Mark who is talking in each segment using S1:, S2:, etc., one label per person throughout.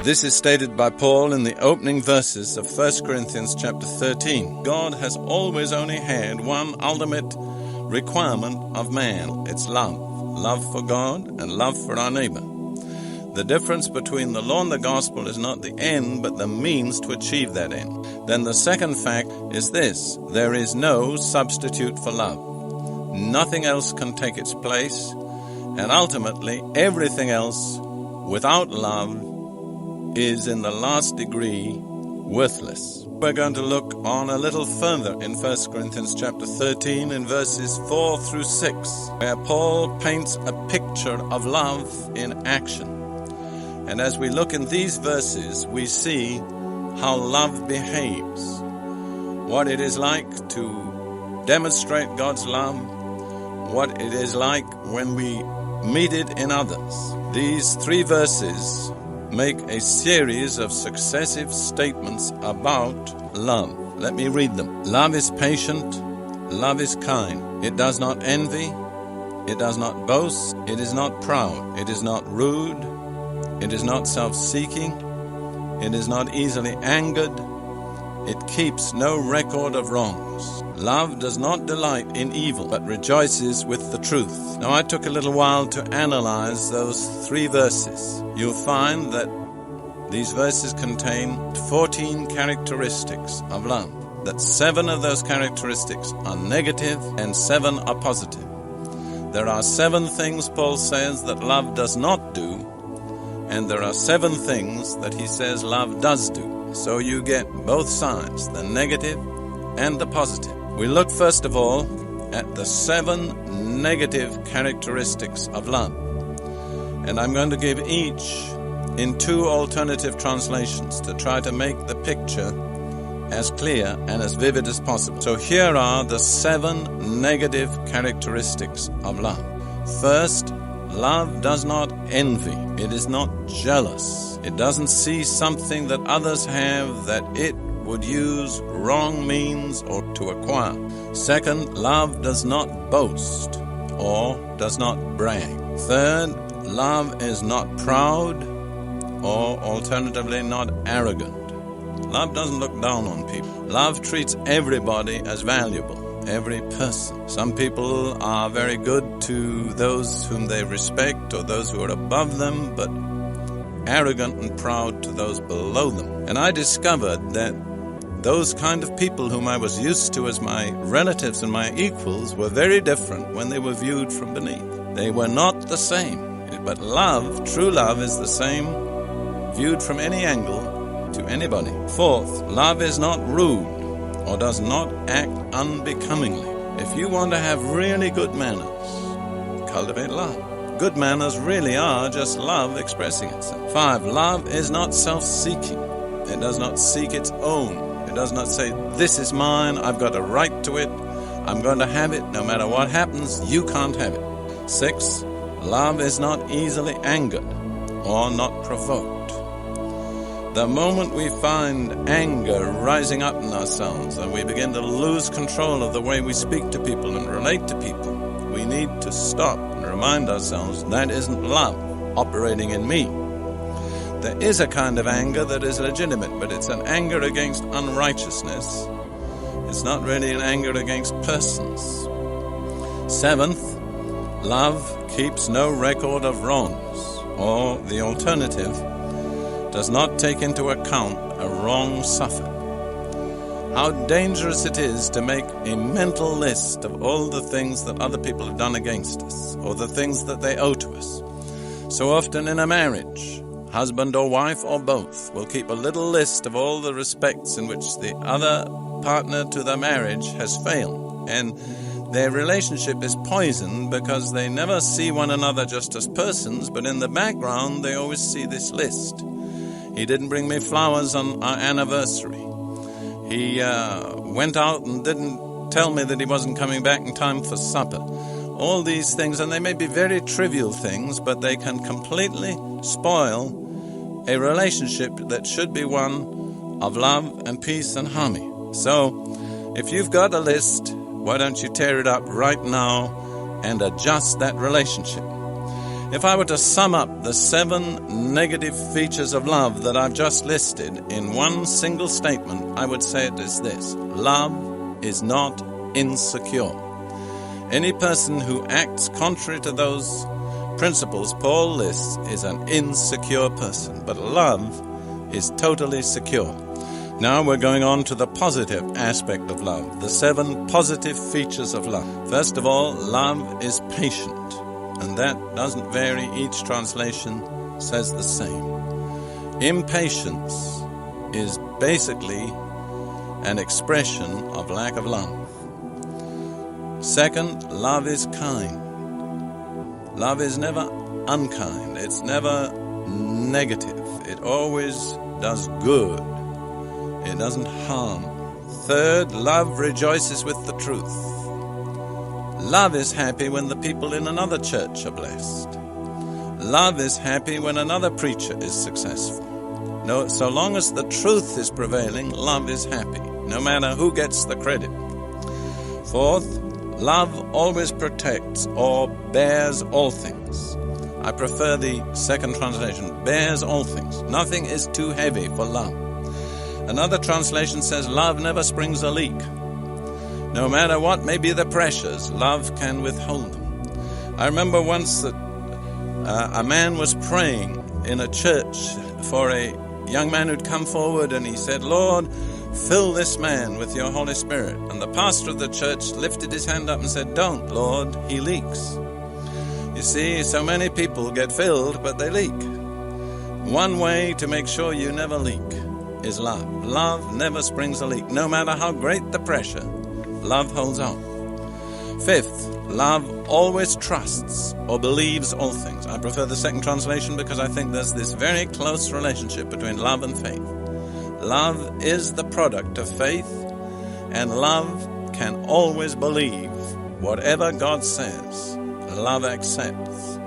S1: This is stated by Paul in the opening verses of 1 Corinthians chapter 13. God has always only had one ultimate requirement of man. It's love. Love for God and love for our neighbor. The difference between the law and the gospel is not the end, but the means to achieve that end. Then the second fact is this: there is no substitute for love. Nothing else can take its place, and ultimately everything else without love is in the last degree worthless. We're going to look on a little further in 1 Corinthians chapter 13 in verses 4 through 6, where Paul paints a picture of love in action. And as we look in these verses, we see how love behaves, what it is like to demonstrate God's love, what it is like when we meet it in others. These 3 verses make a series of successive statements about love. Let me read them. Love is patient. Love is kind. It does not envy. It does not boast. It is not proud. It is not rude. It is not self-seeking. It is not easily angered. It keeps no record of wrongs. Love does not delight in evil, but rejoices with the truth. Now, I took a little while to analyze those 3 verses. You'll find that these verses contain 14 characteristics of love, that 7 of those characteristics are negative and 7 are positive. There are 7 things, Paul says, that love does not do, and there are 7 things that he says love does do. So you get both sides, the negative and the positive. We look first of all at the 7 negative characteristics of love. And I'm going to give each in 2 alternative translations to try to make the picture as clear and as vivid as possible. So here are the 7 negative characteristics of love. First, love does not envy. It is not jealous. It doesn't see something that others have that it would use wrong means or to acquire. Second, love does not boast or does not brag. Third, love is not proud or alternatively not arrogant. Love doesn't look down on people. Love treats everybody as valuable. Every person. Some people are very good to those whom they respect or those who are above them, but arrogant and proud to those below them. And I discovered that those kind of people whom I was used to as my relatives and my equals were very different when they were viewed from beneath. They were not the same. But love, true love, is the same viewed from any angle to anybody. Fourth, love is not rude or does not act unbecomingly. If you want to have really good manners, cultivate love. Good manners really are just love expressing itself. 5, love is not self-seeking. It does not seek its own. It does not say, this is mine, I've got a right to it, I'm going to have it, no matter what happens, you can't have it. 6, love is not easily angered or not provoked. The moment we find anger rising up in ourselves and we begin to lose control of the way we speak to people and relate to people, we need to stop and remind ourselves that isn't love operating in me. There is a kind of anger that is legitimate, but it's an anger against unrighteousness. It's not really an anger against persons. 7th, love keeps no record of wrongs, or the alternative, does not take into account a wrong suffered. How dangerous it is to make a mental list of all the things that other people have done against us, or the things that they owe to us. So often in a marriage, husband or wife or both will keep a little list of all the respects in which the other partner to the marriage has failed. And their relationship is poisoned because they never see one another just as persons, but in the background they always see this list. He didn't bring me flowers on our anniversary. He went out and didn't tell me that he wasn't coming back in time for supper. All these things, and they may be very trivial things, but they can completely spoil a relationship that should be one of love and peace and harmony. So, if you've got a list, why don't you tear it up right now and adjust that relationship? If I were to sum up the 7 negative features of love that I've just listed in one single statement, I would say it is this: love is not insecure. Any person who acts contrary to those principles Paul lists is an insecure person, but love is totally secure. Now we're going on to the positive aspect of love, the 7 positive features of love. First of all, love is patient. And that doesn't vary. Each translation says the same. Impatience is basically an expression of lack of love. Second, love is kind. Love is never unkind. It's never negative. It always does good. It doesn't harm. Third, love rejoices with the truth. Love is happy when the people in another church are blessed. Love is happy when another preacher is successful. No, so long as the truth is prevailing, love is happy, no matter who gets the credit. Fourth, love always protects or bears all things. I prefer the second translation, bears all things. Nothing is too heavy for love. Another translation says love never springs a leak. No matter what may be the pressures, love can withhold them. I remember once that a man was praying in a church for a young man who'd come forward, and he said, "Lord, fill this man with your Holy Spirit." And the pastor of the church lifted his hand up and said, "Don't, Lord, he leaks." You see, so many people get filled, but they leak. One way to make sure you never leak is love. Love never springs a leak. No matter how great the pressure, love holds on. Fifth, love always trusts or believes all things. I prefer the second translation because I think there's this very close relationship between love and faith. Love is the product of faith, and love can always believe whatever God says. Love accepts.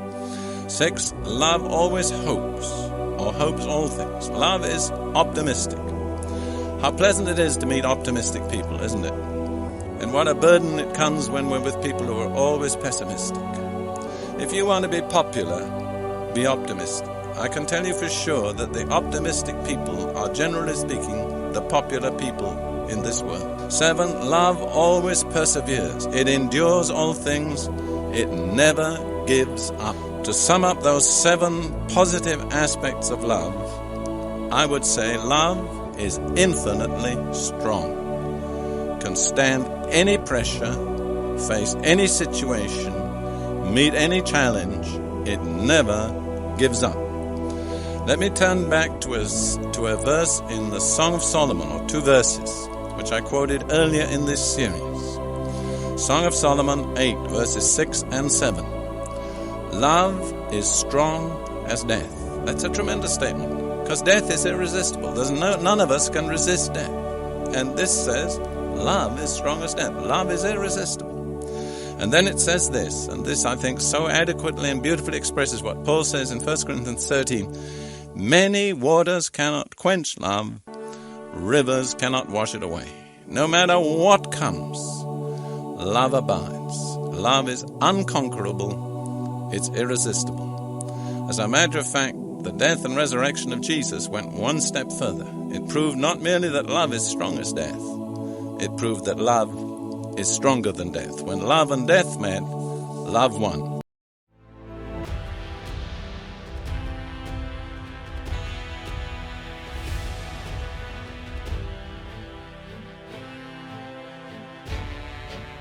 S1: Sixth, love always hopes or hopes all things. Love is optimistic. How pleasant it is to meet optimistic people, isn't it? And what a burden it comes when we're with people who are always pessimistic. If you want to be popular, be optimistic. I can tell you for sure that the optimistic people are, generally speaking, the popular people in this world. 7, love always perseveres. It endures all things. It never gives up. To sum up those 7 positive aspects of love, I would say love is infinitely strong. Can stand any pressure, face any situation, meet any challenge. It never gives up. Let me turn back to a verse in the Song of Solomon, or 2 verses, which I quoted earlier in this series. Song of Solomon 8, verses 6 and 7. Love is strong as death. That's a tremendous statement, because death is irresistible. None of us can resist death. And this says, love is strong as death. Love is irresistible. And then it says this, and this I think so adequately and beautifully expresses what Paul says in 1 Corinthians 13. Many waters cannot quench love. Rivers cannot wash it away. No matter what comes, love abides. Love is unconquerable. It's irresistible. As a matter of fact, the death and resurrection of Jesus went one step further. It proved not merely that love is strong as death, it proved that love is stronger than death. When love and death met, love won.